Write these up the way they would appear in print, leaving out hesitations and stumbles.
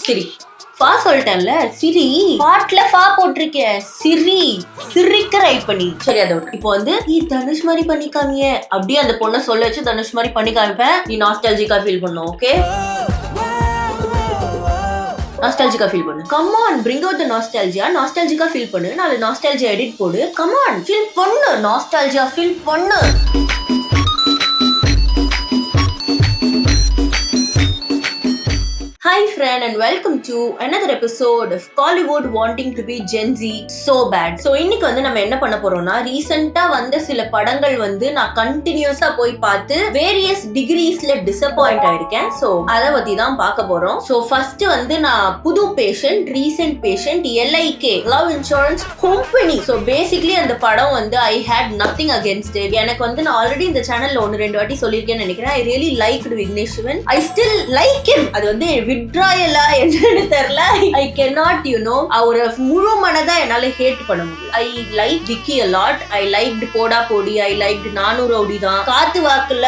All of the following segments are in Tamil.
சிரி ஃபா சொல்லிட்டேன்ல, சிரி பாட்ல ஃபா போட்டிருக்கேன், சிரி சிரிக்க ரைட் பண்ணி. சரி அதை விட்டு இப்போ வந்து நீ தனுஷ் மாதிரி பண்ணி காமிய அப்படியே அந்த பொண்ணை சொல்ல வச்சு தனுஷ் மாதிரி பண்ணி காமிப்பேன். நீ நாஸ்டாலஜிக்கா ஃபீல் பண்ணும். ஓகே, நாஸ்டாலஜிக்கா ஃபீல் பண்ணு. Come on, bring out the nostalgia. நாஸ்டாலஜிக்கா ஃபீல் பண்ணு. நாலு நாஸ்டாலஜியா எடிட் போடு. கம் ஆன், ஃபீல் பண்ணு, நாஸ்டாலஜியா ஃபீல் பண்ணு. Hi friend and welcome to another episode of Collywood wanting to be Gen Z so bad. So இன்னைக்கு வந்து நம்ம என்ன பண்ண போறோம்னா, ரீசெண்டா வந்த சில படங்கள் வந்து நான் கண்டினியூஸா போய் பார்த்து வேரியஸ் டிகிரீஸ்ல டிசப்பாயிண்ட் ஆயிருக்கேன். ஸோ அதை பத்தி தான் பார்க்க போறோம். ஸோ ஃபர்ஸ்ட் வந்து நான் புது patient, recent patient, LIK love insurance company. So basically அந்த படம் வந்து ஐ ஹேட் நத்திங் அகேன்ஸ்ட் இட். எனக்கு வந்து நான் ஆல்ரெடி இந்த சேனல்ல 1-2 வாட்டி சொல்லியிருக்கேன்னு நினைக்கிறேன். I really liked Vignesh Sivan. I still like him. அது வந்து விட்ராயலா என்னன்னு தெரியல. ஐ கேனாட் அவரை முழு மனதா என்னால ஹேட் பண்ண முடியும். I like Vicky a lot. I liked Podaa Podi. I liked 400 rowdy தான். காத்து வாக்குல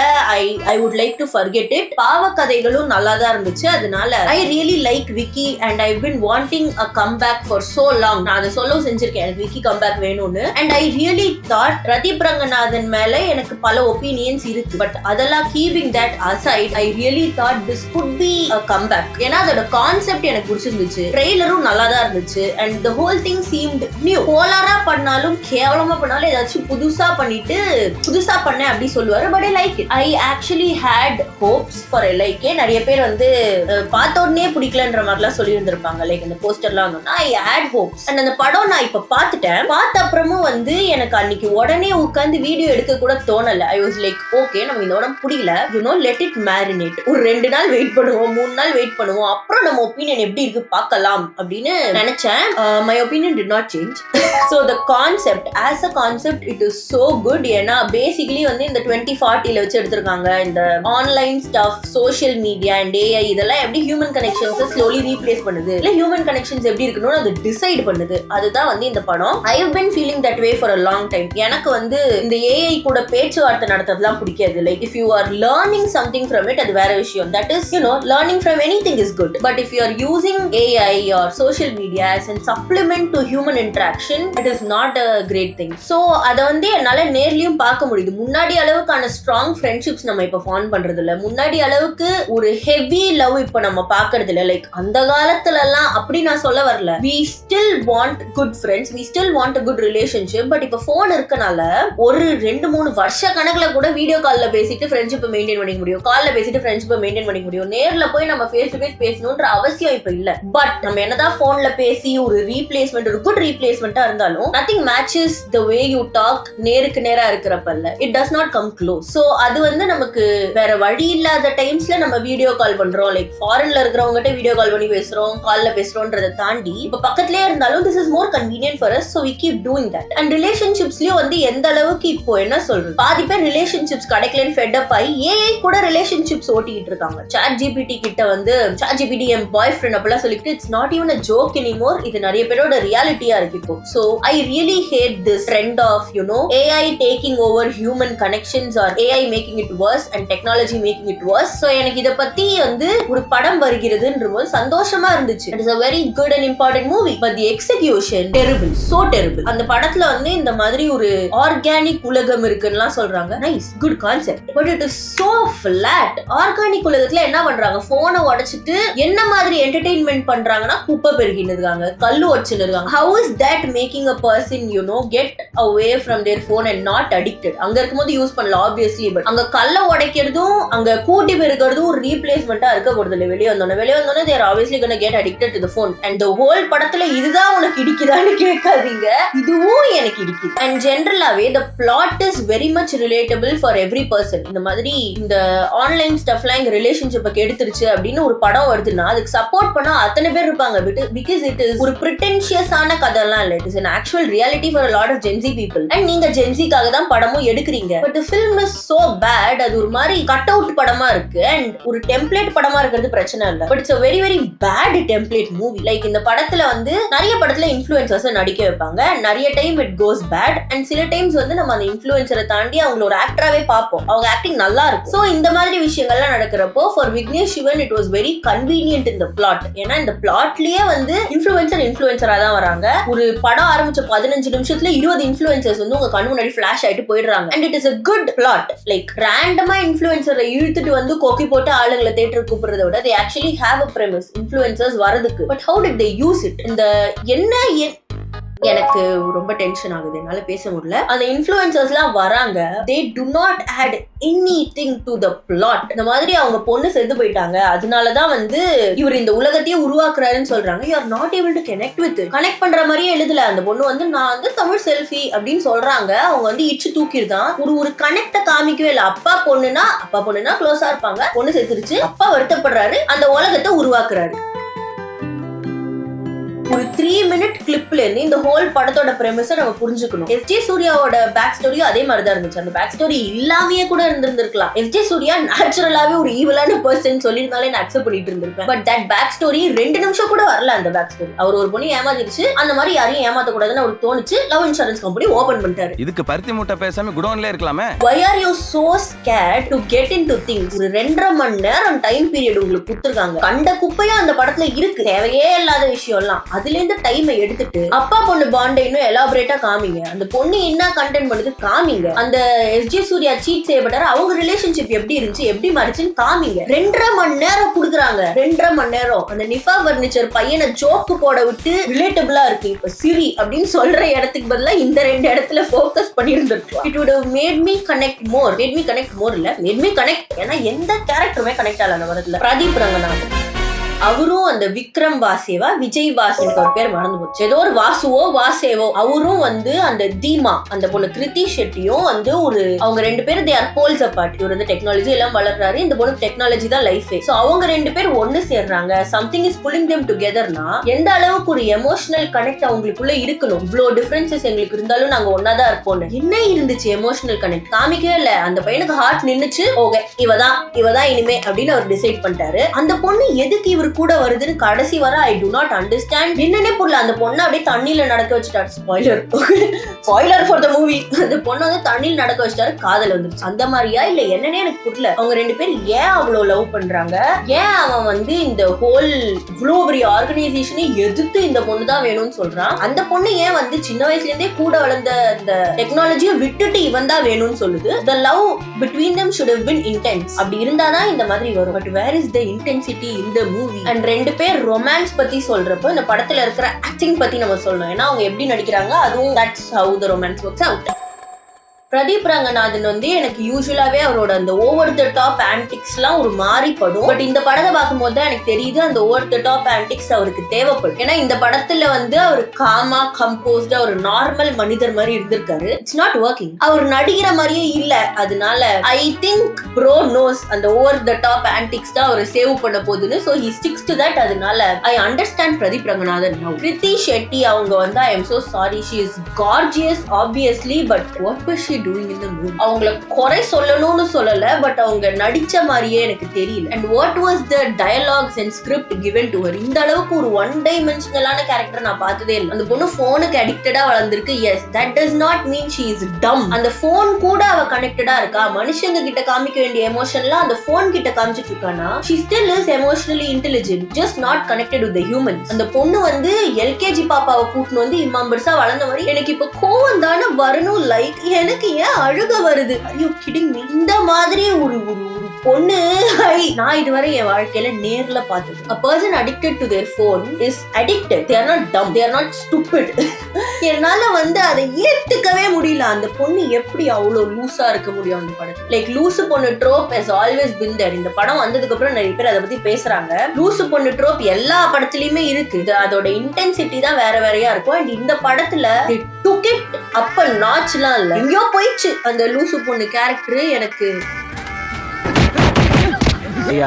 I would like to forget it. பாவ கதைகளும் நல்லா தான் இருந்துச்சு. அதனால I really like Vicky and I been wanting a comeback for so long. நான் அதை சொல்லவும் செஞ்சிருக்கேன், எனக்கு விக்கி கம்பேக் வேணும்னு. And I really thought Pradeep Ranganathan மேல எனக்கு பல ஒப்பீனியன்ஸ் இருக்கு. பட் அதெல்லாம் keeping that aside, I really thought this could be a comeback. ஏன்னா அதோட கான்செப்ட் எனக்கு பிடிச்சிருந்துச்சு. ட்ரெய்லரும் நல்லா தான் இருந்துச்சு. And the whole thing seemed new. போலாரா பண்ணாலும் கேவலமா பண்ணாலும் ஏதாச்சும் புதுசா பண்ணிட்டு புதுசா பண்ணேன் அப்படி சொல்லுவாரு. But I like it. I actually had hopes for LIK. நிறைய பேர் வந்து பார்த்த உடனே பிடிக்கலன்ற மாதிரிலாம் சொல்லி இருந்திருப்பாங்க. லைக் அந்த போஸ்டர்லாம் வந்தோம்னா I had hopes. அண்ட் அந்த படம் நான் இப்ப பார்த்துட்டேன். பார்த்த அப்புறமும் வந்து எனக்கு அன்னைக்கு உடனே உட்காந்து வீடியோ எடுக்க கூட தோணல. I was like, okay, நம்ம இந்த படம் பிடிக்கல, let it marinate. ஒரு 2 நாள் வெயிட் பண்ணுவோம், 3 நாள் வெயிட் பண்ணுவோம், அப்புறம் நம்ம ஒப்பீனியன் எப்படி இருக்கு பார்க்கலாம் அப்படின்னு நினைச்சேன். My opinion did not change. So the concept, as a concept, it is so good. ஏன்னா பேசிக்கலி வந்து இந்த 2040ல வச்சு எடுத்திருக்காங்க. இந்த online stuff, social media and AI இதெல்லாம் எப்படி ஹியூமன் கனெக்ஷன்ஸை ஸ்லோலி ரீப்ளேஸ் பண்ணுது, இல்லை ஹியூமன் கனெக்ஷன்ஸ் எப்படி இருக்கணும்னு அது டிசைட் பண்ணுது. அதுதான் வந்து இந்த படம். I have been feeling that way for a long time. எனக்கு வந்து இந்த AI கூட பேச்சுவார்த்தை நடத்துறதுலாம் பிடிக்காது. Like if you are learning something from it, அது வேற விஷயம். That is, learning from anything is good. But if you are using AI or social media as a supplement to human interaction, it is not a great thing. So அத வந்து என்னால நேர்லயும் பார்க்க முடியுது. முன்னாடி அளவுக்கான ஸ்ட்ராங் ஃப்ரெண்ட்ஷிப்ஸ் நம்ம இப்ப ஃபார்ம் பண்றது இல்ல. முன்னாடி அளவுக்கு ஒரு ஹெவி லவ் இப்ப நம்ம பாக்குறது இல்ல. லைக் அந்த காலத்துல எல்லாம் அப்படி நான் சொல்ல வரல. We still want good friends, we still want a good relationship. But இப்ப போன் இருக்கனால ஒரு 2-3 வருஷ கணக்குல கூட வீடியோ கால்ல பேசிட்டு ஃப்ரெண்ட்ஷிப்பை மெயின்டைன் பண்ணிக்க முடியும். கால்ல பேசிட்டு ஃப்ரெண்ட்ஷிப்பை மெயின்டைன் பண்ணிக்க முடியும். நேர்ல போய் நம்ம ஃபேஸ் டு ஃபேஸ் பேசணும்ன்ற அவசியம் இப்ப இல்ல. பட் நம்ம என்னதான் போன்ல பேசி ஒரு ரீப்ளேஸ்மெண்ட், ஒரு குட் ரீப்ளேஸ்மெண்டா இருந்தாலும் nothing matches the way you talk நேருக்கு நேரா இருக்கிறப்பல்ல. it does not come close. So அது வந்து நமக்கு வேற வழி இல்லாத டைம்ஸ்ல நம்ம வீடியோ கால் பண்றோம். லைக் ஃபாரின்ல இருக்கிறவங்ககிட்ட வீடியோ கால் பண்ணி பேசுறோம், கால்ல பேசுறோம்ன்றதை தாண்டி இப்ப பக்கத்துலயே இருந்தாலும் this is more convenient for us, so we keep doing that. And relationships-லயும் வந்து எந்த அளவுக்கு இப்போ என்ன சொல்றது, பாதி பேர் ரிலேஷன்ஷிப்ஸ் கிடைக்கலன்னு ஃபெட் அப் ஆகி AI கூட ரிலேஷன்ஷிப்ஸ் ஓட்டிட்டு இருக்காங்க. ChatGPT கிட்ட வந்து ChatGPT என் பாய் ஃப்ரெண்ட் அப்படிலாம் சொல்லிட்டு it's not even a joke anymore. இது நிறைய பேரோட ரியாலிட்டியா இருக்கு இப்போ. So I really hate this trend of AI taking over human connections or AI making it worse and technology making it worse. So எனக்கு இத பத்தி வந்து ஒரு படம் வருகிறதுன்றது சந்தோஷமா இருந்துச்சு. It is a very good and important movie, but the execution terrible, so terrible. அந்த படத்துல வந்து இந்த மாதிரி ஒரு ஆர்கானிக் உலகம் இருக்குன்னுலாம் சொல்றாங்க. Nice, good concept, but it is so flat. Organic உலகத்துல என்ன பண்றாங்க, போனை உடைச்சிட்டு என்ன மாதிரி என்டர்டெயின்மெண்ட் பண்றாங்கன்னா குப்பை பெருகின்னு இருக்காங்க, கல்லு வச்சுன்னு இருக்காங்க. How is that making a person get away from their phone and not addicted? அங்க இருக்கும்போது யூஸ் பண்ணலாம் obviously, but அங்க கல்ல உடைக்கிறதும் அங்க கூட்டி பெருக்கிறதும் ஒரு ரீப்ளேஸ்மெண்டா இருக்க போறது இல்லை. வெளியே வந்தோன்னே they are obviously gonna get addicted to the phone. And the whole படத்துல இதுதான் உனக்கு இடிக்குதான்னு கேட்காதீங்க, இதுவும் எனக்கு இடிக்குது. And generally the plot is very much relatable for every person. இந்த மாதிரி இந்த ஆன்லைன் ஸ்டஃப்லாம் எங்க ரிலேஷன்ஷிப்பை கெடுத்துருச்சு அப்படின்னு ஒரு படம் வருதுன்னா அதுக்கு சப்போர்ட் பண்ணா அத்தனை பேர் இருப்பாங்க. பிகாஸ் இட் இஸ் ஒரு பிரிட்டென்ஷியஸான கதைலாம் இல்லை. It is an actual reality for a lot of Gen Z people. And நீங்க Gen Z-க்காக தான் படமும் எடுக்கிறீங்க. But the film is so bad. அது ஒரு மாதிரி கட் அவுட் படமா இருக்கு. அண்ட் ஒரு டெம்ப்ளேட் படமா இருக்கிறது பிரச்சனை இல்லை. But it's a very very bad template movie. Like இந்த படத்துல வந்து நிறைய படத்துல இன்ஃப்ளூயன்சர்ஸ் நடிக்க வைப்பாங்க. நிறைய time it goes bad. And சில டைம்ஸ் வந்து நம்ம அந்த இன்ஃப்ளூயன்சரை தாண்டி அவங்கள ஒரு ஆக்டராவே பார்ப்போம். அவங்க ஆக்டிங் நல்லா இருக்கும். ஸோ இந்த மாதிரி விஷயங்கள்லாம் நடக்கிறப்போ for Vignesh Shivan it was very convenient convenient இந்த பிளாட். ஏன்னா இந்த பிளாட்லயே வந்து இன்ஃபுளுசரா தான் வராங்க. ஒரு படம் ஆரம்பிச்ச 15 நிமிஷத்துல 20 இன்ஃபுளுசர்ஸ் வந்து உங்க கண்ணு முன்னாடி ஃபிளாஷ் ஆயிட்டு போயிடுறாங்க. And it is a good plot. Like ரேண்டமா இன்ஃபுளுசரை இழுத்துட்டு வந்து கொக்கி போட்டு ஆளுங்களை தியேட்டர் கூப்பிடுறத விட they actually have a premise influencers வரதுக்கு. But how did they use it? இந்த எனக்கு ரொம்ப டென்ஷன் ஆகுது, என்னால பேச முடியல. அந்த இன்ஃப்ளூயன்சர்ஸ்லாம் வராங்க, they do not add anything to the plot. இந்த மாதிரி அவங்க பொண்ணு செத்து போயிட்டாங்க, அதனாலதான் வந்து இவர் இந்த உலகத்தையே உருவாக்குறாருன்னு சொல்றாங்க. you are not able to connect with it. Connect பண்ற மாதிரியே எழுதல. அந்த பொண்ணு வந்து நான் வந்து தமிழ் செல்ஃபி அப்படின்னு சொல்றாங்க, அவங்க வந்து இச்சு தூக்கிடுதான். ஒரு கனெக்ட காமிக்கவே இல்லை. அப்பா பொண்ணுனா க்ளோஸா இருப்பாங்க, பொண்ணு செத்துருச்சு, அப்பா வருத்தப்படுறாரு, அந்த உலகத்தை உருவாக்குறாரு. ஒரு 3 minute கிளிப்ல இருந்து இந்த ஹோல் படத்தோட பிரமிஸை நம்ம புரிஞ்சுக்கணும். எஸ்.ஜே. சூர்யாவோட பேக் ஸ்டோரியும் அதே மாதிரி தான் இருந்துச்சு. அந்த பேக் ஸ்டோரி இல்லாமையே கூட இருந்திருக்கலாம். எஸ்.ஜே. சூர்யா நேச்சுரலாவே ஒரு ஈவலான பர்சன் சொல்லியிருந்தாலே நான் அக்செப்ட் பண்ணிட்டு இருந்திருப்பேன். பட் தட் பேக் ஸ்டோரி 2 நிமிஷம் கூட வரல. அந்த பேக் ஸ்டோரி அவர் ஒரு பொண்ணு ஏமாத்திருச்சு, அந்த மாதிரி யாரையும் ஏமாத்த கூடாதுன்னு அவருக்கு தோணுச்சு. லவ் இன்சூரன்ஸ் கம்பெனி ஓபன் பண்ணிட்டாரு. இதுக்கு பருத்தி மூட்டை பேசாம குடோன்ல இருக்கலாமே. why are you so scared to get into things? ஒரு 2.5 மணி நேரம் டைம் பீரியட் உங்களுக்கு கொடுத்துருக்காங்க. கண்ட குப்பையா அந்த படத்துல இருக்கு, தேவையே இல்லாத விஷயம் எல்லாம். அதுல இருந்து டைமை எடுத்துட்டு அப்பா பொண்ணு பாண்டை இன்னும் எலாபரேட்டா காமிங்க. அந்த பொண்ணு என்ன கண்டென்ட் பண்ணுது காமிங்க. அந்த எஸ்.ஜே. சூர்யா சீட் செய்யப்பட்டாரு, அவங்க ரிலேஷன்ஷிப் எப்படி இருந்துச்சு, எப்படி மாறிச்சுன்னு காமிங்க. 2.5 மணி நேரம் கொடுக்குறாங்க. 2.5 மணி நேரம் அந்த நிஃபா பர்னிச்சர் பையனை ஜோக்கு போட விட்டு ரிலேட்டபிளா இருக்கு. இப்ப சிரி அப்படின்னு சொல்ற இடத்துக்கு பதிலா இந்த 2 இடத்துல போக்கஸ் பண்ணிருந்திருக்கும். It would have made me connect more. made me connect more இல்ல, made me connect. ஏன்னா எந்த கேரக்டருமே கனெக்ட் ஆகல அந்த படத்துல. பிரதீப் ரங்கநாதன் அவரும் அந்த விக்ரம் வாசேவா விஜய் வாஸ் எனக்கு ஒரு பேர் மறந்து போச்சு, ஏதோ ஒரு வாசேவோ அவரும் வந்து அந்த தீமா அந்த பொண்ணு கிருத்தி ஷெட்டியும் வந்து ஒரு அவங்க 2 பேரும் they are poles apart. இவர் வந்து டெக்னாலஜி எல்லாம் வளர்றாரு, இந்த பொண்ணு டெக்னாலஜி தான் லைஃப். சோ அவங்க 2 பேர் ஒன்னு சேர்றாங்க. சம்திங் இஸ் புல்லிங் them togetherனா எந்த அளவுக்கு ஒரு எமோஷனல் கனெக்ட் அவங்களுக்குள்ள இருக்கணும். இவ்வளவு டிஃபரன்சஸ் எங்களுக்கு இருந்தாலும் நாங்க ஒன்னாதான் இருப்போம். என்ன இருந்துச்சு எமோஷனல் கனெக்ட் காமிக்கவே இல்ல. அந்த பையனுக்கு ஹார்ட் நின்னுச்சு, ஓகே இவதான் இனிமே அப்படின்னு அவர் டிசைட் பண்ணிட்டாரு. அந்த பொண்ணு எதுக்கு இவர் கூட வருதுன்னு கடைசி வர ஐ டு நாட் அண்டர்ஸ்டாண்ட். என்னன்னே புரியல. அந்த பொண்ணை அப்படியே தண்ணியில நடக்க வச்சுட்டாரு. Spoiler for the movie. அந்த பொண்ணை வந்து தண்ணியில் நடக்க வச்சுட்டாரு, காதல் வந்துருச்சு. அந்த மாதிரியா இல்ல என்னன்னே எனக்கு புரியல. அவங்க 2 பேரும் ஏன் அவ்வளவு லவ் பண்றாங்க, ஏன் அவன் வந்து இந்த ஹோல் இவ்வளவு பெரிய ஆர்கனைசேஷனை எதிர்த்து இந்த பொண்ணு தான் வேணும்னு சொல்றான். அந்த பொண்ணு ஏன் வந்து சின்ன வயசுல இருந்தே கூட வளர்ந்த இந்த டெக்னாலஜியை விட்டுட்டு இவன் தான் வேணும்னு சொல்லுது. the love between them should have been intense. அப்படி இருந்தாதான் இந்த மாதிரி வரும். But where is the intensity in the movie? And 2 பேர் ரொமான்ஸ் பத்தி சொல்றப்போ இந்த படத்துல இருக்கிற ஆக்டிங் பத்தி நம்ம சொல்லணும். ஏன்னா அவங்க எப்படி நடிக்கிறாங்க, அதுவும் that's how the romance works out. Pradeep Ranganathan வந்து எனக்கு யூஸ்வலாவே அவரோட அந்த ஓவர் த டாப் ஆன்டிக்ஸ்லாம் ஒரு மாறிப்படும். பட் இந்த படத்தை பார்க்கும்போது தான் எனக்கு தெரியுது அந்த ஓவர் த டாப் ஆன்டிக்ஸ் அவருக்கு தேவைப்படும். ஏன்னா இந்த படத்துல வந்து அவர் காமா கம்போஸ்டா ஒரு நார்மல் மனிதர் மாதிரி இருந்திருக்காரு. It's not working. அவர் நடிக்கிற மாதிரியே இல்ல. அதனால ஐ திங்க் ப்ரோ நோஸ் அந்த ஓவர் த டாப் ஆன்டிக்ஸ் தான் அவர் சேவ் பண்ண போகுதுன்னு. So he sticks to that. அதனால ஐ அண்டர்ஸ்டாண்ட் பிரதீப் ரங்கநாதன். கிருத்தி ஷெட்டி அவங்க வந்து I am so sorry, she is gorgeous obviously, but what was she doing in the movie? அவங்கள குறை சொல்லணும்னு சொல்லல, பட் அவங்க நடிச்ச மாதிரியே எனக்கு தெரியல. and what was the dialogues and script given to her? இந்த அளவுக்கு ஒரு ஒன் டைமென்ஷனலான கேரக்டர் நான் பார்த்ததே இல்லை. அந்த பொண்ணு போனுக்கு அடிக்டடா வளர்ந்திருக்கு. yes, that does not mean she is dumb. அந்த போன் கூட அவ கனெக்டடா இருக்கா. மனுஷங்க கிட்ட காமிக்க வேண்டிய எமோஷன்லாம் அந்த போன் கிட்ட காமிச்சிட்டு இருக்கானா, she still is emotionally intelligent, just not connected with the humans. அந்த பொண்ணு வந்து எல்கேஜி பாப்பாவை கூட்டின்னு வந்து இம்மாம் பெருசா வளர்ந்த மாதிரி எனக்கு இப்ப கோவம் தானே வரணும். லைக் எனக்கு ஏன் அழுக வருது? are you kidding me? இந்த மாதிரி ஒரு பொண்ணு நான் இதுவரை என் வாழ்க்கையில நேர்ல பார்த்தது. a person addicted to their phone is addicted. they are not dumb, they are not stupid. என்னால வந்து அதை ஏத்துக்கவே முடியல. அந்த பொண்ணு எப்படி அவ்வளவு லூசா இருக்க முடியும் அந்த படத்துல? லைக் லூசு பொண்ணு drop has always been there. இந்த படம் வந்ததுக்கு அப்புறம் நிறைய பேர் அதை பத்தி பேசுறாங்க. லூசு பொண்ணு ட்ரோப் எல்லா படத்துலயுமே இருக்கு. அதோட இன்டென்சிட்டி தான் வேற வேறையா இருக்கும். அண்ட் இந்த படத்துல they took it up a notch லாம் இல்ல, எங்கயோ போயிடுச்சு அந்த லூசு பொண்ணு கேரக்டர். எனக்கு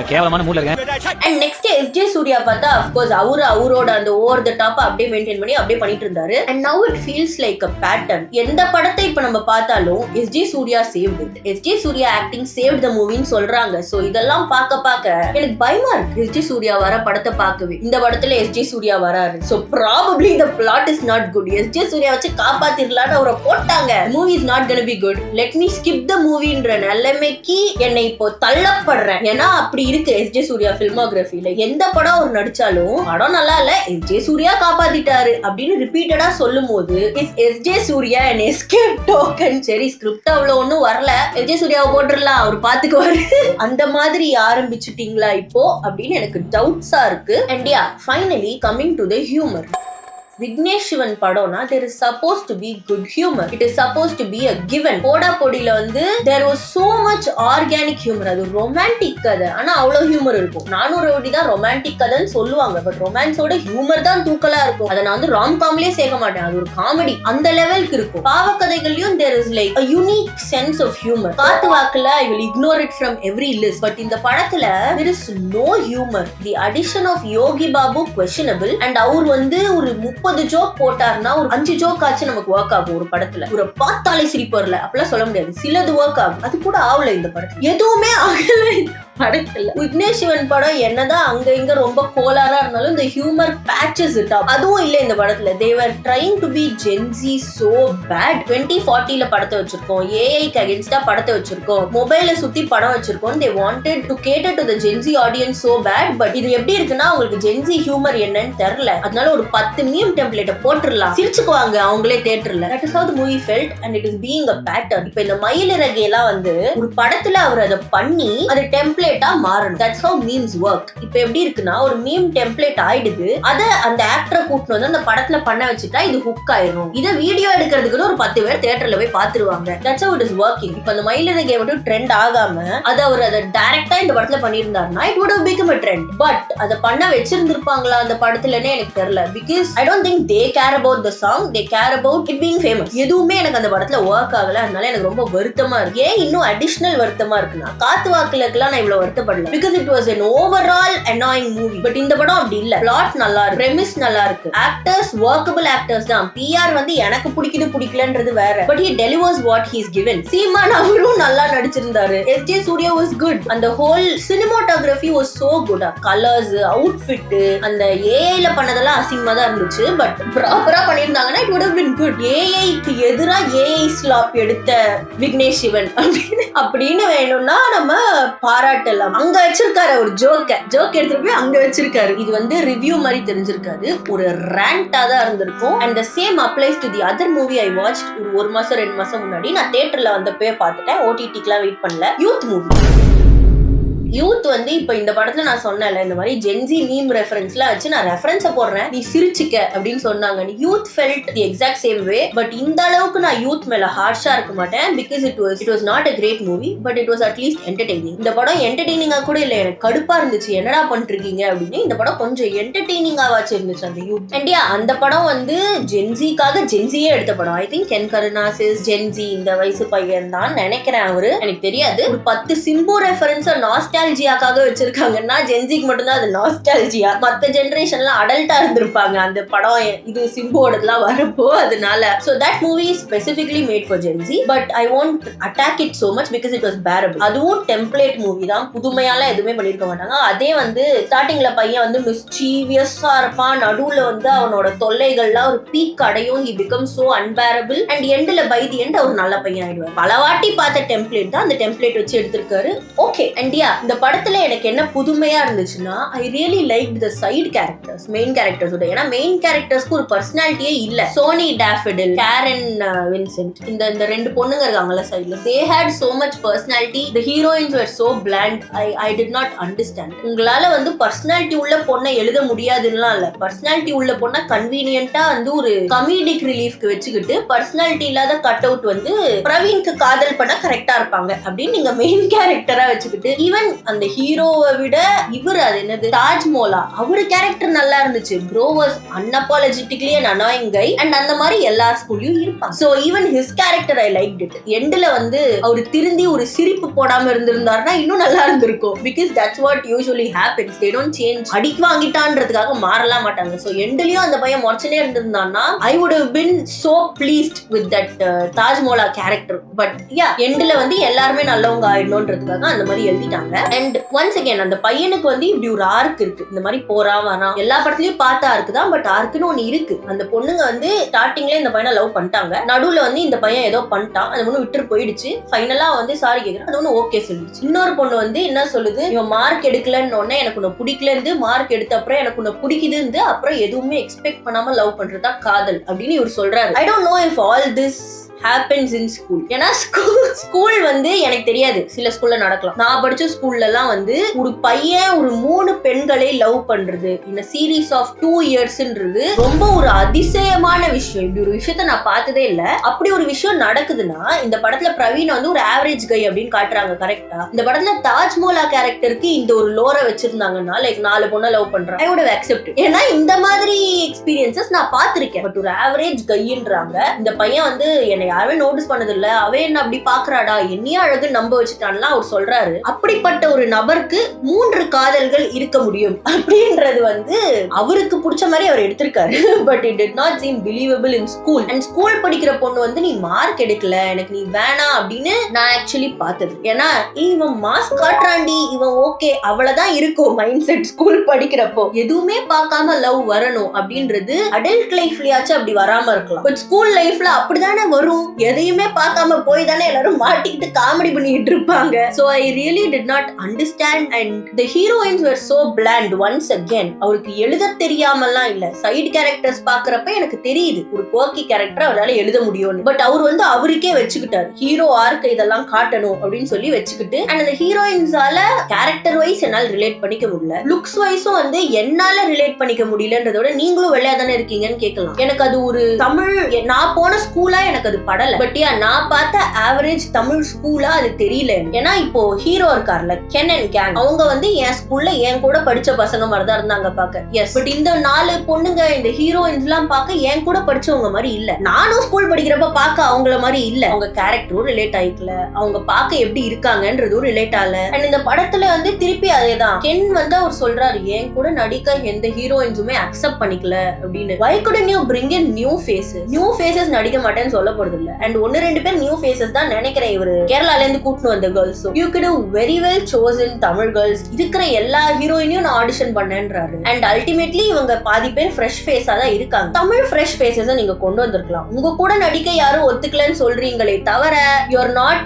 கேவலமான மூட்ல இருக்கேன். And next S J. சூர்யா பார்த்தா of course அவரோட அந்த ஓவர் த டாப் அப்படியே மெயின்டைன் பண்ணி அப்படியே பண்ணிட்டு இருந்தாரு. And now it feels like a pattern. எந்த படத்தை இப்ப நம்ம பார்த்தாலும் S J. Suryah saved it. S J. Suryah acting saved the மூவின்னு சொல்றாங்க. சோ இதெல்லாம் பார்க்க எனக்கு பயமா இருக்கு எஸ்.ஜே. சூர்யா வர படத்தை பார்க்கவே. இந்த படத்துல எஸ்.ஜே. சூர்யா வராரு. So probably the plot is not good. S J. Suryah வச்சு காப்பாத்திரலான்னு அவரை போட்டாங்க. Movie is not gonna be good. let me skip the movieன்ற நிலைமைக்கு என்னை இப்போ தள்ளப்படுறேன். ஏன்னா அப்படி இருக்கு எஸ்.ஜே. சூர்யா ஃபில்மோகிராஃபில. எந்த படம் அவர் நடிச்சாலும் படம் நல்லா இல்ல, எஸ்.ஜே. சூர்யா காப்பாத்திட்டாரு அப்படின்னு ரிப்பீட்டடா சொல்லும் போது S J. Suryah and escape token. சரி ஸ்கிரிப்ட் அவ்வளவு ஒன்னும் வரல, எஸ்.ஜே. சூர்யாவை போட்டுடலாம், அவர் பாத்துக்குவாரு. அந்த மாதிரி ஆரம்பிச்சுட்டீங்களா இப்போ அப்படின்னு எனக்கு டவுட்ஸா இருக்கு. And yeah, finally coming to the humour. Vignesh Sivan படம்னா there is supposed to be good humor. It is supposed to be a given. போடா பொடியில வந்து there was so much organic humor. அது ரொமான்டிக் கதை, ஆனா அவ்வளவு ஹியூமர் இருக்கும். 400 கோடி தான் ரொமான்டிக் கதைன்னு சொல்லுவாங்க, பட் ரொமான்ஸோட ஹியூமர் தான் தூக்கலா இருக்கும். அதை நான் வந்து ராம் காம்லயே சேர்க்க மாட்டேன், அது ஒரு காமெடி அந்த லெவலுக்கு இருக்கும். பாவக்கதைகள்லயும் there is like a unique sense of humor. காத்து வாக்குல I will ignore it from every list, but இந்த படத்துல there is no humor. The addition of Yogi Babu questionable, and அவர் வந்து ஒரு 30 ஜோக் போட்டாருன்னா ஒரு 5 ஜோக் ஆச்சு நமக்கு ஒர்க் ஆகும் ஒரு படத்துல. ஒரு பார்த்தாலே சிரிப்பு வரல அப்படிலாம் சொல்ல முடியாது, சிலது ஒர்க் ஆகும். அது கூட ஆகல இந்த படத்துல, எதுவுமே ஆகல படத்துல. விக்னேஷ் சிவன் படம் என்னதான் அங்க இங்க ரொம்ப கோலாரா இருந்தாலும் இந்த ஹியூமர் பேட்சஸ் இட் அப், அதுவும் இல்ல இந்த படத்துல. they were trying to be Gen Z so bad. 2040ல படத்தை வச்சிருக்கோம், ஏஐக்கு அகைன்ஸ்டா படத்தை வச்சிருக்கோம், மொபைலை சுத்தி படம் வச்சிருக்கோம். they wanted to cater to the Gen Z audience so bad. But இது எப்படி இருக்குன்னா உங்களுக்கு Gen Z ஹியூமர் என்னன்னு தெரியல, அதனால ஒரு 10 மீம் டெம்ப்ளேட்டை போட்டுடலாம், சிரிச்சுக்குவாங்க அவங்களே தியேட்டர்ல. that is how the movie felt and it is being a pattern. இப்ப இந்த மயிலிறகை எல்லாம் வந்து ஒரு படத்துல அவர் அதை பண்ணி அது டெம்ப்ளேட்டா மாறணும். that's how memes work. இப்ப எப்படி இருக்குன்னா ஒரு மீம் டெம்ப்ளேட் ஆயிடுது, அத அந்த ஆக்டரை கூட்டிட்டு வந்து அந்த படத்துல பண்ண வச்சுட்டா இது ஹுக் ஆயிரும். இத வீடியோ எடுக்கிறதுக்கு ஒரு 10 பேர் தியேட்டர்ல போய் பாத்துருவாங்க. that's how it is working. இப்ப அந்த மயிலிறகை மட்டும் ட்ரெண்ட் ஆகாம அது அவர் அதை டைரக்டா இந்த படத்துல பண்ணியிருந்தாருன்னா it would have become a trend. But அதை பண்ண வச்சிருந்திருப்பாங்களா அந்த படத்துலன்னே எனக்கு தெரியல. because I don't think they care about the song, they care about it being famous. எதுவுமே எனக்கு அந்த படத்துல ஒர்க் ஆகல, அதனால எனக்கு ரொம்ப வருத்தமா இருக்கு. ஏன் இன்னும் அடிஷனல் வருத்தமா இருக்குன்னா காத்து வாக்குலக்குலாம் நான் இவ்வளவு வருத்தப்படல, because it was an overall annoying movie. But இந்த படம் அப்படி இல்ல, பிளாட் நல்லா இருக்கு, premise நல்லா இருக்கு, ஆக்டர்ஸ் workable actors தான். பிஆர் வந்து எனக்கு பிடிக்குது பிடிக்கலன்றது வேற, but he delivers what he is given. சீமான் அவரும் நல்லா நடிச்சிருந்தாரு, எஸ்.ஜே. சூர்யா was good, அந்த whole cinematography was so good. Colours, outfit, அந்த ஏஐல பண்ணதெல்லாம் அசிங்கமா தான் இருந்துச்சு, பட் ப்ராப்பரா பண்ணிருந்தாங்கன்னா it would have been good. ஏஐக்கு எதிரா ஏஐ ஸ்லாப் எடுத்த விக்னேஷ் சிவன் அப்படின்னு வேணும்னா நம்ம பாராட்டலாம். அங்க வச்சிருக்காரு ஒரு ஜோக் எடுத்துட்டு போய் அங்க வச்சிருக்காரு. இது வந்து ரிவ்யூ மாதிரி தெரிஞ்சிருக்காது, ஒரு ரேண்டா தான் இருந்திருக்கும். and the same applies to the other movie I watched. ஒரு மாசம் 2 மாசம் முன்னாடி நான் தியேட்டர்ல வந்தப்பே பார்த்துட்டேன், ஓடிடிக்குலாம் வெயிட் பண்ணல. Youth movie. யூத் வந்து இப்ப இந்த படத்துல நான் சொன்னேன்ல இந்த மாதிரி ஜென்சி மீம் ரெஃபரன்ஸ்ல வச்சு நான் ரெஃபரன்ஸ போடுறேன், நீ சிரிச்சிக்க அப்படின்னு சொன்னாங்க. Youth felt the exact same way. But இந்த அளவுக்கு நான் யூத் மேல ஹார்ஷா இருக்க மாட்டேன், because it was not a great movie, but it was at least entertaining. இந்த படம் என்டர்டெய்னிங்கா கூட இல்ல, எனக்கு கடுப்பா இருந்துச்சு என்னடா பண்ணிட்டு இருக்கீங்க அப்படின்னு. இந்த படம் கொஞ்சம் என்டர்டெய்னிங்காவாச்சு இருந்துச்சு அந்த யூத். அண்ட் அந்த படம் வந்து ஜென்சிக்காக ஜென்சியே எடுத்த படம். I think Ken Karunas is gen z, இந்த வயசு பையன் தான் நினைக்கிறேன் அவரு, எனக்கு தெரியாது. ஒரு 10 சிம்பு ரெஃபரன்ஸ் நாஸ்டால்ஜியாக்காக வச்சிருக்காங்கன்னா ஜென்சிக்கு மட்டும்தான் அது நாஸ்டால்ஜியா, மத்த ஜெனரேஷன்ல அடல்ட்டா இருந்திருப்பாங்க அந்த படம் இது சிம்போடலாம் வரப்போ. அதனால so that movie is specifically made for Gen Z, but I won't attack it so much because it was bearable. அதுவும் டெம்ப்ளேட் மூவி தான், புதுமையால எதுவுமே பண்ணிருக்க மாட்டாங்க. அதே வந்து ஸ்டார்டிங்ல பையன் வந்து மிஸ்சீவியஸா இருப்பான், நடுவுல வந்து அவனோட தொல்லைகள்லாம் ஒரு பீக் அடையும், he becomes so unbearable and எண்ட்ல by the end அவர் நல்ல பையன் ஆயிடுவார். பலவாட்டி பார்த்த டெம்ப்ளேட் தான் அந்த டெம்ப்ளேட் வச்சு எடுத்திருக்காரு. ஓகே. அண்ட் இந்த படத்துல எனக்கு என்ன புதுமையா இருந்துச்சுன்னா I really like the side characters, main கேரக்டர்ஸோட. ஏன்னா மெயின் கேரக்டர்ஸ்க்கு ஒரு பர்சனாலிட்டியே இல்ல. சோனி டாஃபிடில், கேரன் வின்சென்ட், இந்த 2 பொண்ணுங்க இருக்காங்கல்ல சைடுல, they had so much personality. The heroines were so bland. I did not understand. உங்களால வந்து பர்சனாலிட்டி உள்ள பொண்ணை எழுத முடியாதுன்னா இல்ல, பர்சனாலிட்டி உள்ள பொண்ணை கன்வீனியன்ட்டா வந்து ஒரு கமீடிக் ரிலீஃப்க்கு வச்சுக்கிட்டு பர்சனாலிட்டி இல்லாத கட் அவுட் வந்து பிரவீன்க்கு காதல் பண்ண கரெக்டா இருப்பாங்க அப்படின்னு நீங்க மெயின் கேரக்டரா வச்சுக்கிட்டு, ஈவன் அந்த ஹீரோவை விட இவர் அது என்னது தாஜ்மோலா அவரு கேரக்டர் நல்லா இருந்துச்சு. Bro was unapologetically an annoying guy and அந்த மாதிரி எல்லா ஸ்கூல்லயும் இருப்பாங்க. So even his character I liked it. எண்ட்ல வந்து அவர் திருந்தி ஒரு சிரிப்பு போடாம இருந்திருந்தாருன்னா இன்னும் நல்லா இருந்திருக்கும். Because that's what usually happens. they don't change. அடிக்கு வாங்கிட்டான்றதுக்காக மாறலாம் மாட்டாங்க. சோ எண்ட்லயும் அந்த பையன் மொச்சனே இருந்திருந்தான்னா I would have been so pleased with that தாஜ்மோலா கேரக்டர். பட் யா எண்ட்ல வந்து எல்லாருமே நல்லவங்க ஆயிடணும்ன்றதுக்காக அந்த மாதிரி எழுதிட்டாங்க. அண்ட் ஒன்ஸ் அகேன் அந்த பையனுக்கு வந்து இப்படி ஒரு ஆர்க் இருக்கு, இந்த மாதிரி போறான் வரான், எல்லா படத்துலயும் பார்த்த ஆர்க்கு தான், பட் ஆர்க்குன்னு ஒண்ணு இருக்கு. அந்த பொண்ணுங்க வந்து ஸ்டார்டிங்ல இந்த பையனை லவ் பண்ணிட்டாங்க, நடுவுல வந்து இந்த பையன் ஏதோ பண்ணிட்டான், அந்த பொண்ணு விட்டு போயிடுச்சு, ஃபைனலா வந்து சாரி கேக்குறேன், அது ஒண்ணு ஓகே சொல்லிடுச்சு. இன்னொரு பொண்ணு வந்து என்ன சொல்லுது, இவன் மார்க் எடுக்கலன்னு உடனே எனக்கு உன்னை பிடிக்கல இருந்து, மார்க் எடுத்த அப்புறம் எனக்கு உன்னை பிடிக்குது இருந்து, அப்புறம் எதுவுமே எக்ஸ்பெக்ட் பண்ணாம லவ் பண்றதா காதல் அப்படின்னு இவர் சொல்றாரு. ஐ don't know if all this happens in school. ஏன்னா ஸ்கூல் வந்து எனக்கு தெரியாது, சில ஸ்கூல்ல நடக்கலாம். நான் படிச்ச ஸ்கூல்ல எல்லாம் வந்து ஒரு பையன் ஒரு 3 பெண்களை லவ் பண்றது இந்த சீரீஸ் ஆஃப் 2 இயர்ஸ்ன்றது ரொம்ப ஒரு அதிசயமான விஷயம். இப்படி ஒரு விஷயத்த நான் பார்த்ததே இல்ல. அப்படி ஒரு விஷயம் நடக்குதுன்னா இந்த படத்துல பிரவீன் வந்து ஒரு ஆவரேஜ் கை அப்படின்னு காட்டுறாங்க கரெக்டா. இந்த படத்துல தாஜ்மோலா கேரக்டருக்கு இந்த ஒரு லோரை வச்சிருந்தாங்கன்னா லைக் 4 பொண்ணை லவ் பண்றாங்க, ஐ வுட் அக்செப்ட். ஏன்னா இந்த மாதிரி எக்ஸ்பீரியன்சஸ் நான் பார்த்திருக்கேன். பட் ஒரு ஆவரேஜ் கைன்றாங்க, இந்த பையன் வந்து என்னை யாருமே நோட்டீஸ் பண்ணது இல்ல, அவ என்ன அப்படி பாக்குறாடா, என்னையா அழகு நம்ப வச்சுட்டான்ல அவர் சொல்றாரு. அப்படிப்பட்ட ஒரு நபருக்கு 3 காதல்கள் இருக்க முடியும் அப்படின்றது வந்து அவருக்கு பிடிச்ச மாதிரி அவர் எடுத்திருக்காரு. But it did not seam believable in school. And school படிக்கிற பொண்ணு வந்து நீ மார்க் எடுக்கல, எனக்கு நீ வேணாம் அப்படின்னு நான் ஆக்சுவலி பார்த்தது. ஏன்னா இவன் மாஸ்க் காட்டுறாண்டி, இவன் ஓகே அவ்வளவுதான் இருக்கும் மைண்ட் செட். ஸ்கூல் படிக்கிறப்போ எதுவுமே பார்க்காம லவ் வரணும் அப்படின்றது அடல்ட் லைஃப்லயாச்சும் அப்படி வராம இருக்கலாம். பட் ஸ்கூல் லைஃப்ல அப்படிதானே வரும், எதையுமே பார்க்காம போய் தானே எல்லாரும் மாட்டிக்கிட்டு காமெடி பண்ணிட்டு இருப்பாங்க. So I really did not understand and the heroines were so bland once again. அவருக்கு எழுத தெரியாமலாம் இல்ல, சைடு கேரக்டர்ஸ் பாக்குறப்ப எனக்கு தெரியுது ஒரு கோக்கி கேரக்டர் அவரால எழுத முடியும்னு. பட் அவர் வந்து அவருக்கே வச்சுக்கிட்டாரு, ஹீரோ ஆர்க்கு இதெல்லாம் காட்டணும் அப்படின்னு சொல்லி வச்சுக்கிட்டு. அண்ட் அந்த ஹீரோயின்ஸால கேரக்டர் வைஸ் என்னால் ரிலேட் பண்ணிக்க முடியல, லுக்ஸ் வைஸும் வந்து என்னால ரிலேட் பண்ணிக்க முடியலன்றதோட நீங்களும் வெள்ளையா தானே இருக்கீங்கன்னு கேட்கலாம். எனக்கு அது ஒரு தமிழ் நான் போன ஸ்கூலா எனக்கு அது படல. பட் நான் பார்த்த ஆவரேஜ் தமிழ் ஸ்கூலா அது தெரியல. ஏன்னா இப்போ ஹீரோ இருக்கார்ல கென் அண்ட் கேங், அவங்க வந்து என் ஸ்கூல்ல என் கூட படிச்ச பசங்க மாதிரி தான் இருந்தாங்க பாக்க. எஸ், பட் இந்த 4 பொண்ணுங்க இந்த ஹீரோயின்ஸ் எல்லாம் பார்க்க என் கூட படிச்சவங்க மாதிரி இல்ல. நானும் ஸ்கூல் படிக்கிறப்ப பார்க்க அவங்கள மாதிரி இல்ல. அவங்க கேரக்டரும் ரிலேட் ஆயிக்கல, அவங்க பார்க்க எப்படி இருக்காங்கன்றதும் ரிலேட் ஆகல. அண்ட் இந்த படத்துல வந்து திருப்பி அதேதான், கென் வந்து அவர் சொல்றாரு என் கூட நடிக்க எந்த ஹீரோயின்ஸுமே அக்செப்ட் பண்ணிக்கல அப்படின்னு. why couldn't you bring in new faces? New faces நடிக்க மாட்டேன்னு சொல்ல போறது இல்ல. அண்ட் 1-2 பேர் நியூ ஃபேஸஸ் தான் நினைக்கிறேன் இவரு கேரளால இருந்து கூட்டிட்டு வந்த girls. You could have very well chosen Tamil girls. இருக்கிற எல்லா ஹீரோயினையும் நான் ஆடிஷன் பண்ணேன்றாரு. அண்ட் அல்டிமேட்லி இவங்க பாதி பேர் ஃப்ரெஷ் ஃபேஸா தான் இருக்காங்க. தமிழ் ஃப்ரெஷ் ஃபேஸஸ் நீங்க கொண்டு வந்திருக்கலாம். உங்க கூட நடிக்க யாரும் ஒத்துக்கலன்னு சொல்றீங்களே தவிர you are not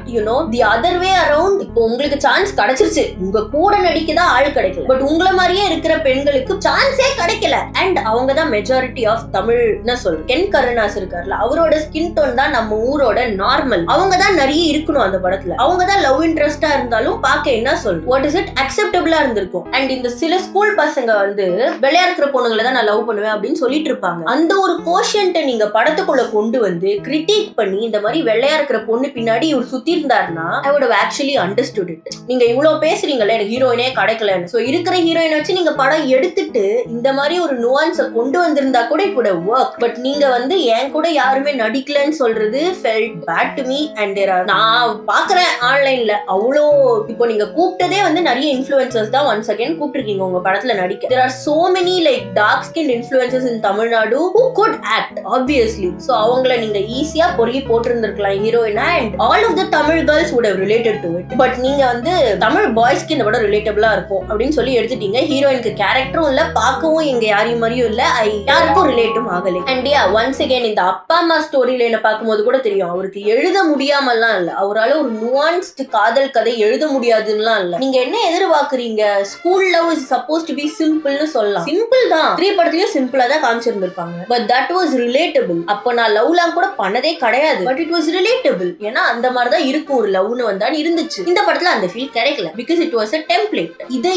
the other way around. இப்போ உங்களுக்கு சான்ஸ் கிடைச்சிருச்சு, உங்க கூட நடிக்க தான் ஆள் கிடைக்கல. பட் உங்கள மாதிரியே இருக்கிற பெண்களுக்கு சான்ஸே கிடைக்கல. அண்ட் அவங்க தான் மெஜாரிட்டி ஆஃப் தமிழ்னு சொல்றேன். கென் கருணாஸ் இருக்கார்ல, அவரோட ஸ்கின் டோன் தான் நம்ம ஊரோட நார்மல். அவங்க தான் நிறைய இருக்கணும் அந்த படத்துல. அவங்க தான் லவ் இன்ட்ரெஸ்டா இருந்தாலும் பாக்க என்ன சொல்றது, வாட் இஸ் இட் அக்செப்டபிளா இருந்திருக்கும். அண்ட் இந்த சில ஸ்கூல் பசங்க வந்து வெளியா இருக்கிற பொண்ணுங்களை தான் நான் லவ் பண்ணுவேன் அப்படின்னு சொல்லிட்டு இருப்பாங்க. அந்த ஒரு கோஷன்ட்டை நீங்க படத்துக்குள்ள கொண்டு வந்து கிரிட்டிக் பண்ணி இந்த மாதிரி வெள்ளையா இருக்கிற பொண்ணு பின்னாடி இவர் சுத்தி இருந்தாருன்னா I would have actually understood it. நீங்க இவ்வளவு பேசுறீங்கல்ல எனக்கு ஹீரோயினே கிடைக்கலன்னு, சோ இருக்கிற ஹீரோயினை வச்சு நீங்க படம் எடுத்துட்டு இந்த மாதிரி ஒரு நுவான்ஸை கொண்டு வந்திருந்தா கூட it would have worked. But நீங்க வந்து என் கூட யாருமே நடிக்கலன்னு சொல்றது felt bad to me. And there are நான் பாக்குறேன் ஆன்லைன்ல அவ்வளோ இப்போ நீங்க கூப்பிட்டதே வந்து நிறைய இன்ஃப்ளூயன்சர்ஸ் தான் ஒன்ஸ் அகைன் கூப்பிட்டுருக்கீங்க உங்க படத்துல நடிக்க. there are so many like dark skinned influencers in Tamil Nadu who could act obviously. so அவங்கள நீங்க ஈஸியா பொறுக்கி போட்டிருந்திருக்கலாம் ஹீரோயினா. and all of the Tamil girls would have related to it. But நீங்க வந்து தமிழ் பாய்ஸ்க்கு இந்த படம் ரிலேட்டபிளா இருக்கும் அப்படின்னு சொல்லி எடுத்துட்டீங்க. ஹீரோயினுக்கு கேரக்டரும் இல்ல, பார்க்கவும் எங்க யாரையும் மாதிரியும் இல்ல, யாருக்கும் ரிலேட்டும் ஆகலை. அண்ட் ஒன்ஸ் அகைன் இந்த அப்பா அம்மா ஸ்டோரியில என்ன பார்க்கும்போது கூட தெரியும் அவருக்கு எழுத முடியாமல்லாம் இல்ல, அவரால் ஒரு நுவான்ஸ்டு காதல் கதை எழுத முடியாதுன்னுலாம் இல்ல. நீங்க என்ன எதிர்பார்க்கறீங்க, school love is suppose to be சிம்பிள்னு சொல்லலாம். சிம்பிள் தான், 3 படத்துலயும் சிம்பிளா தான் காமிச்சிருந்திருப்பாங்க. But that was relatable. அப்ப நான் லவ்லாம் கூட பண்ணதே கிடையாது, பட் இட் வாஸ் ரிலேட்டபிள். ஏன்னா அந்த மாதிரி தான் இருக்கும் ஒரு லவ்னு வந்தான்னு இருந்துச்சு. இந்த படத்துல அந்த ஃபீல் கிடைக்கல because it was a template.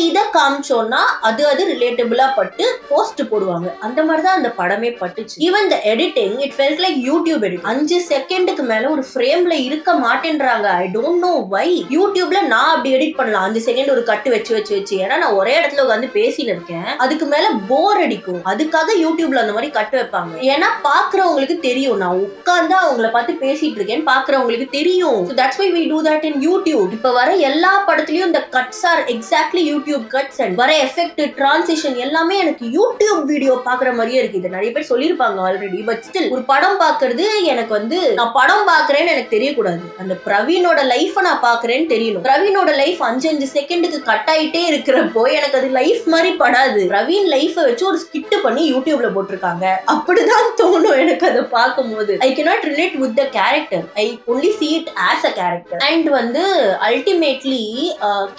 இதை காமிச்சோம்னா அது ரிலேட்டபிளா பட்டு போஸ்ட் போடுவாங்க. அந்த மாதிரி தான் அந்த படமே பட்டுச்சு. Even the editing it felt like YouTube edit. 5 செகண்டுக்கு மேல ஒரு ஃப்ரேம்ல இருக்க மாட்டேன்றாங்க. I don't know why. யூடியூப்ல நான் அப்படி எடிட் பண்ணலாம் 5 செகண்ட் ஒரு கட்டு வச்சு ஏன்னா நான் ஒரே இடத்துல உட்காந்து பேசின்னு இருக்கேன், அதுக்கு மேல போர் அடிக்கும். அதுக்காக யூடியூப்ல அந்த மாதிரி கட்டு வைப்பாங்க. ஏன்னா பாக்குறவங்களுக்கு தெரியும் நான் உட்கார்ந்து அவங்கள பார்த்து பேசிட்டு இருக்கேன், பாக்குறவங்களுக்கு தெரியும். so that's why we do that in YouTube. இப்ப வர எல்லா படத்துலயும் இந்த cuts are exactly YouTube cuts. And வர எஃபெக்ட் டிரான்சிஷன் எல்லாமே எனக்கு யூடியூப் வீடியோ பாக்குற மாதிரியே இருக்கு. இது நிறைய பேர் சொல்லிருப்பாங்க ஆல்ரெடி. பட் ஸ்டில் ஒரு படம் பாக்குறது எனக்கு வந்து நான் படம் பாக்குறேன்னு எனக்கு தெரியக்கூடாது, அந்த பிரவீனோட லைஃப் நான் பாக்குறேன்னு தெரியணும். பிரவீனோட லைஃப் 5 செகண்டுக்கு கட் ஆயிட்டே இருக்கிறப்போ எனக்கு அது லைஃப் மாதிரி படாது. பிரவீன் லைஃப வச்சு ஒரு ஸ்கிட் பண்ணி யூடியூப்ல போட்டிருக்காங்க, அப்படிதான் தோணும் எனக்கு அதை பார்க்கும்போது. I cannot relate with the character, I only see it as a character. And வந்து அல்டிமேட்லி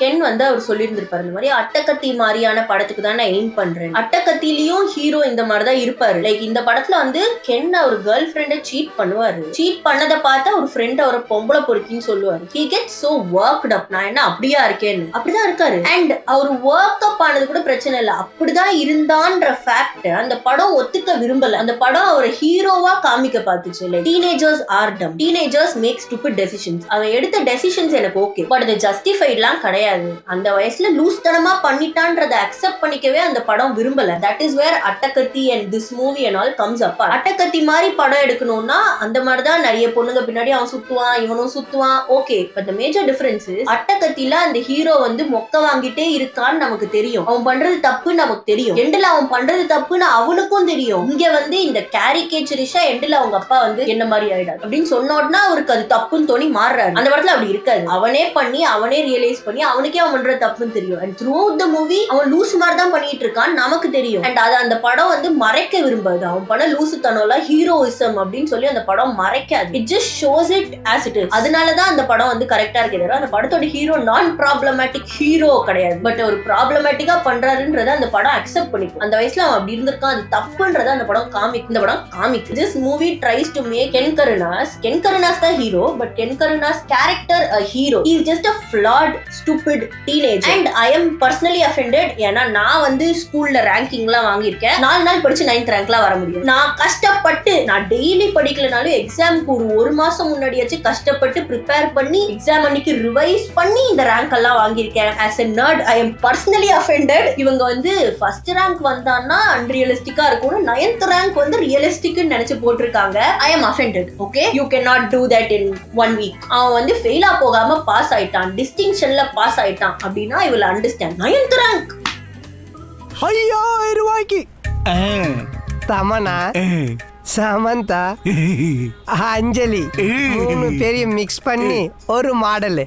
கென் வந்து அவர் சொல்லியிருந்திருப்பாரு, இந்த மாதிரி அட்டகத்தி மாதிரியான படத்துக்கு தான் நான் எய்ம் பண்றேன். அட்டகத்திலயும் ஹீரோ இந்த மாதிரிதான் இருப்பாரு. லைக் இந்த படத்துல வந்து கென் அவர் கேர்ள் ஃப்ரெண்ட சீட் பண்ணுவாரு. சீட் பண்ணதை பார்த்தா ஒரு ஃப்ரெண்ட் அவரை பொம்பளை பொறுக்கின்னு சொல்லுவாரு. He gets so worked up. நான் என்ன அப்படியா இருக்கேன்னு, அப்படிதான் இருக்காரு. அண்ட் அவர் ஒர்க் அப் ஆனது கூட பிரச்சனை இல்லை, அப்படிதான் இருந்தான்ற ஃபேக்ட் அந்த படம் ஒத்துக்க விரும்பல. அந்த படம் அவரை ஹீரோவா காமிக்க பார்த்துச்சு. லைக் டீனேஜர்ஸ் ஆர் டம், டீனேஜர்ஸ் மேக் ஸ்டூபிட் டெசிஷன்ஸ். அவன் எடுத்த டெசிஷன்ஸ் எனக்கு ஓகே, பட் அது ஜஸ்டிஃபைட்லாம் கிடையாது. அந்த வயசுல லூஸ் தனமா பண்ணிட்டான்றத அக்செப்ட் பண்ணிக்கவே அந்த படம் விரும்பல. That is where Attakathi and this movie and all comes up. Attakathi மாதிரி படம் எடுக்கணும்னா அந்த மாதிரிதான் நிறைய பொண்ணுங்க பின்னாடி அவன் சுத்துவான், இவனும் சுத்துவான், okay. But the major difference is அட்டகத்தில அந்த ஹீரோ வந்து மொக்க வாங்கிட்டே இருக்கான்னு நமக்கு தெரியும், அவன் பண்றது தப்புன்னு நமக்கு தெரியும், எண்டுல அவன் பண்றது தப்புன்னு அவனுக்கும் தெரியும். இங்க வந்து இந்த கேரிகேச்சரிஷா எண்டுல அவங்க அப்பா வந்து என்ன மாதிரி ஆயிடாது அப்படின்னு சொன்னோம்னா அவருக்கு அது தப்புன்னு தோணி மாறுறாரு. அந்த படத்துல அப்படி இருக்காது, அவனே பண்ணி அவனே ரியலைஸ் பண்ணி அவனுக்கே அவன் பண்றது தப்புன்னு தெரியும். And through out the movie அவன் லூஸ் மாதிரி தான் பண்ணிட்டு இருக்கான்னு நமக்கு தெரியும். அண்ட் அது அந்த படம் வந்து மறைக்க விரும்பாது, அவன் பண்ண லூசு தனோல ஹீரோயிசம் அப்படின்னு சொல்லி அந்த படம் மறைக்காது. It just shows it as it is. அதனாலதான் அந்த படம் வந்து கரெக்டா இருக்கு. அந்த படத்தோட ஹீரோ நான் ப்ராப்ளமேட்டிக் ஹீரோ கிடையாது, பட் ஒரு ப்ராப்ளமேட்டிக்கா பண்றாருன்றத அந்த படம் அக்செப்ட் பண்ணிக்கும். அந்த வயசுல அவன் அப்படி இருந்திருக்கான், அது தப்புன்றத அந்த படம் காமிக்கும். இந்த படம் காமிக்கும். This movie tries to make Ken Karunas the hero, but Ken Karunas character a hero. He is just a flawed, stupid teenager. And I am personally offended. ஏன்னா நான் வந்து ஸ்கூல்ல ரேங்கிங்லாம் வாங்கியிருக்கேன், 4 நாள் படிச்சு 9th ரேங்க்லாம் வர முடியும். நான் கஷ்டப்பட்டு, நான் டெய்லி படிக்கலனாலும் எக்ஸாமுக்கு ஒரு மாசம் முன்னாடியாச்சு கஷ்டப்பட்டு ப்ரிப்பேர் பண்ணி எக்ஸாம் அன்னைக்கு ரிவைஸ் பண்ணி இந்த ரேங்க் எல்லாம் வாங்கியிருக்கேன். as a nerd I am personally offended. இவங்க வந்து ஃபர்ஸ்ட் ரேங்க் வந்தான்னா அன்ரியலிஸ்டிக்கா இருக்கும், 9th ரேங்க் வந்து ரியலிஸ்டிக்னு நினைச்சு போட்டிருக்காங்க. I am offended. Okay, you cannot do that in 1 week. அவன் வந்து ஃபெயிலா போகாம பாஸ் ஆயிட்டான், டிஸ்டிங்ஷன்ல பாஸ் ஆயிட்டான் அப்படின்னா I will understand. 9th rank 5000 ரூபாய்க்கு தமனா, சமந்தா, அஞ்சலி 3 பேரையும் மிக்ஸ் பண்ணி ஒரு மாடல்.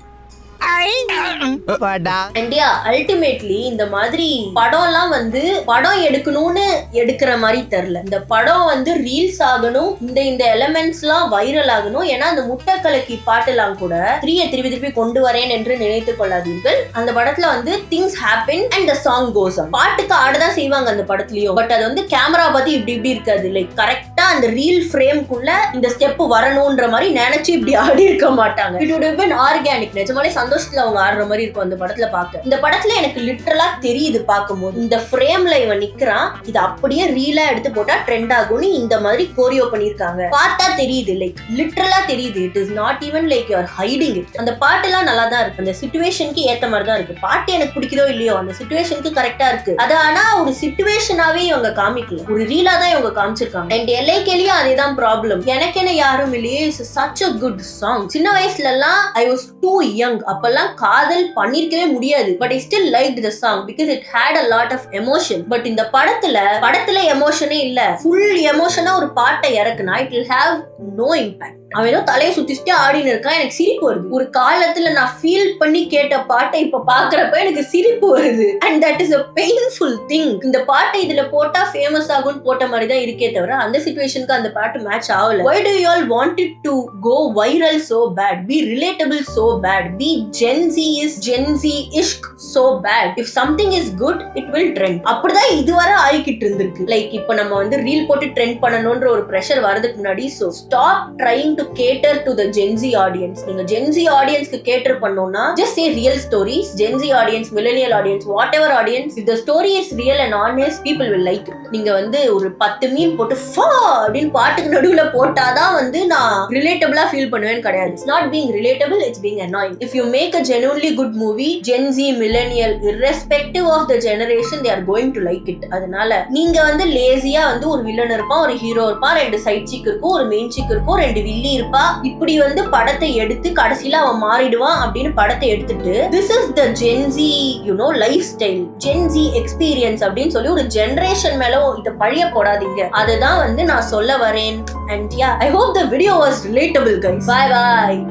அல்டிமேட்லி இந்த மாதிரி படம் எல்லாம் வந்து படம் எடுக்கணும்னு எடுக்கிற மாதிரி தெரியல. இந்த படம் வந்து ரீல்ஸ் ஆகணும், இந்த எலிமெண்ட்ஸ் எல்லாம் வைரல் ஆகணும். ஏன்னா அந்த முட்டை கலக்கி பாட்டெல்லாம் கூட 3 திருப்பி கொண்டு வரேன் என்று நினைத்துக் கொள்ளாதீர்கள். அந்த படத்துல வந்து things happen and the song goes on. பாட்டுக்கு ஆடதான் செய்வாங்க அந்த படத்துலயும், பட் அது வந்து கேமரா பார்த்து இப்படி இருக்காது. லைக் கரெக்டா அந்த ரீல் ஃப்ரேம்குள்ள இந்த ஸ்டெப் வரணும்ன்ற மாதிரி நினைச்சு இப்படி ஆடி இருக்க மாட்டாங்க. It would have been organic. நிஜமாலே சந்தோஷத்துல அவங்க ஆடுற மாதிரி இருக்கும் அந்த படத்துல பார்க்க. இந்த படத்துல எனக்கு லிட்டரலா தெரியுது பார்க்கும்போது, இந்த ஃப்ரேம்ல இவன் நிக்கிறான், இது அப்படியே ரீலா எடுத்து போட்டா ட்ரெண்ட் ஆகும்னு இந்த மாதிரி கோரியோ பண்ணிருக்காங்க. பார்த்தா தெரியுது, லைக் லிட்டரலா தெரியுது. It is not even like you are hiding it. அந்த பாட்டு எல்லாம் நல்லா தான் இருக்கு, அந்த சிச்சுவேஷனுக்கு ஏத்த மாதிரி தான் இருக்கு. பாட்டு எனக்கு பிடிக்குதோ இல்லையோ அந்த சிச்சுவேஷனுக்கு கரெக்டா இருக்கு. அது ஆனா ஒரு சிச்சுவேஷனாவே இவங்க காமிக்கல, ஒரு ரீலா தான் இவங்க காமிச்சிருக்காங்க. அண்ட் எல்லைக்கேலியும் அதேதான் ப்ராப்ளம். எனக்கு என்ன யாரும் இல்லையே, it's such a good song. சின்ன வயசுல எல்லாம் I was too young, அப்பெல்லாம் காதல் பண்ணிருக்கவே முடியாது, but I still liked the song because it had a lot of emotion. But இந்த படத்துல எமோஷனே இல்ல. ஃபுல் எமோஷனா ஒரு பாட்டை இறக்குனா it will have no impact. அவன் ஏதோ தலையை சுத்திச்சுட்டு ஆடின்னு இருக்கான், எனக்கு சிரிப்பு வருது. ஒரு காலத்துல நான் ஃபீல் பண்ணி கேட்ட பாட்டை இப்ப பாக்குறப்ப எனக்கு சிரிப்பு வருது. And that is a painful thing. இந்த பாட்டை இதுல போட்டா ஃபேமஸ் ஆகும்னு போட்ட மாதிரி தான் இருக்கே தவிர அந்த சிச்சுவேஷனுக்கு அந்த பாட்டு மேட்ச் ஆகல. Why do you all want it to go viral so bad? Be relatable so bad? Be Gen Z-ish so bad? If something is good, it will trend. அப்படிதான் இதுவரை ஆயிக்கிட்டு இருந்திருக்கு. லைக் இப்ப நம்ம வந்து ரீல் போட்டு ட்ரெண்ட் பண்ணணும்ன்ற ஒரு பிரஷர் வரதுக்கு முன்னாடி, so stop trying to cater to the Gen Z audience. நீங்க Gen Z audience-க்கு cater பண்ணனும்னா just say real stories. Gen Z audience, millennial audience, whatever audience, if the story is real and honest, people will like it. நீங்க வந்து ஒரு 10 மீம் போட்டு ஃபா அப்படினு பாட்டுக்கு நடுவுல போட்டாதான் வந்து நான் ரிலேட்டபிளா ஃபீல் பண்ணுவேன்னு கிடையாது. It's not being relatable, it's being annoying. If you make a genuinely good movie, Gen Z, millennial, irrespective of the generation, they are going to like it. அதனால நீங்க வந்து லேசியா வந்து ஒரு வில்லன் இருப்பான், ஒரு ஹீரோ இருப்பான், 2 சைட் சீக் இருக்கும், ஒரு மெயின் சீக் இருக்கும், 2 வில்லி இருப்பா, இப்படி வந்து படத்தை எடுத்து கடைசியில அவன் மாறிடுவான் அப்படின்னு படத்தை எடுத்துட்டு this is the Gen Z lifestyle, Gen Z experience அப்படின்னு சொல்லி ஒரு ஜெனரேஷன் மேல இத பழிய போடாதீங்க. அதுதான் வந்து நான் சொல்ல வரேன். And yeah, I hope the video was relatable, guys. Bye bye.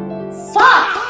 Fuck.